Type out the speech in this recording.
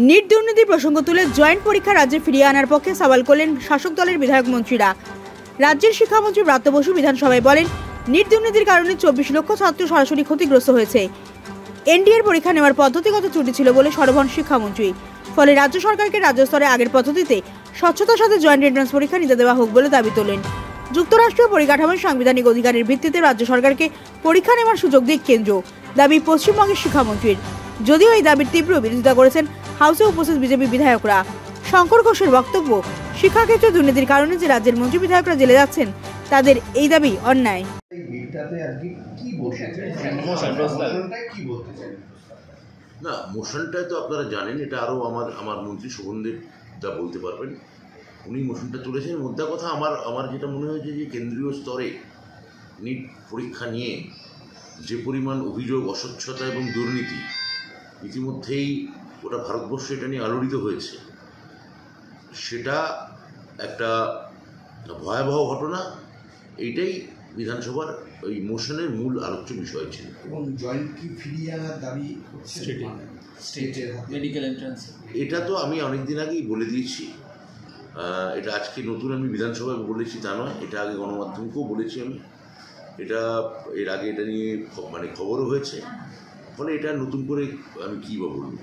NEET দুর্নীতি প্রসঙ্গ তুলে জয়েন্ট পরীক্ষা রাজ্যে ফিরিয়ে আনার পক্ষে সওয়াল করলেন শাসক দলের বিধায়ক মন্ত্রীরা। রাজ্যের শিক্ষামন্ত্রী ব্রাত্য বসু বিধানসভায় বলেন, নিট দুর্নীতির কারণে 24 লক্ষ ছাত্র সরাসরি ক্ষতিগ্রস্ত হয়েছে। এনডিএর পরীক্ষা নেওয়ার পদ্ধতিগত ত্রুটি ছিল বলে সরব হন শিক্ষামন্ত্রী। ফলে রাজ্য সরকারকে রাজ্য স্তরে আগের পদ্ধতিতে স্বচ্ছতার সাথে জয়েন্ট এন্ট্রান্স পরীক্ষা নিতে দেওয়া হোক বলে দাবি তোলেন। যুক্তরাষ্ট্রীয় পরিকাঠামোর সাংবিধানিক অধিকারের ভিত্তিতে রাজ্য সরকারকে পরীক্ষা নেওয়ার সুযোগ দিক কেন্দ্র, দাবি পশ্চিমবঙ্গের শিক্ষামন্ত্রীর। যদিও এই দাবির তীব্র বিরোধিতা করেছেন হাউসে উপস্থিত বিজেপি বিধায়করা। শঙ্কর ঘোষের বক্তব্য, শিক্ষাক্ষেত্রে দুর্নীতির কারণে যে রাজ্যের মন্ত্রী বিধায়করা জেলে যাচ্ছেন তাদের এই দাবি অন্যায়। না, মোশনটাই তো আপনারা জানেন, এটা আরও আমার মন্ত্রী শোভনদেব যা বলতে পারবেন। উনি মোশনটা তুলেছেন। মোদ্দা কথা আমার যেটা মনে হয়েছে যে কেন্দ্রীয় স্তরে নিট পরীক্ষা নিয়ে যে পরিমাণ অভিযোগ, অস্বচ্ছতা এবং দুর্নীতি, ইতিমধ্যেই ওটা ভারতবর্ষ এটা নিয়ে আলোড়িত হয়েছে। সেটা একটা ভয়াবহ ঘটনা। এইটাই বিধানসভার ওই মোশনের মূল আলোচ্য বিষয় ছিল। এবং জয়েন্ট কি ফিরিয়ে আনার দাবি স্টেটের মেডিকেল এন্ট্রান্স, এটা তো আমি অনেকদিন আগেই বলে দিয়েছি। এটা আজকে নতুন আমি বিধানসভায় বলেছি তা নয়, এটা আগে গণমাধ্যমকেও বলেছি আমি। এটা এর আগে এটা নিয়ে খবরও হয়েছে। ফলে এটা নতুন করে আমি কী বা বলব।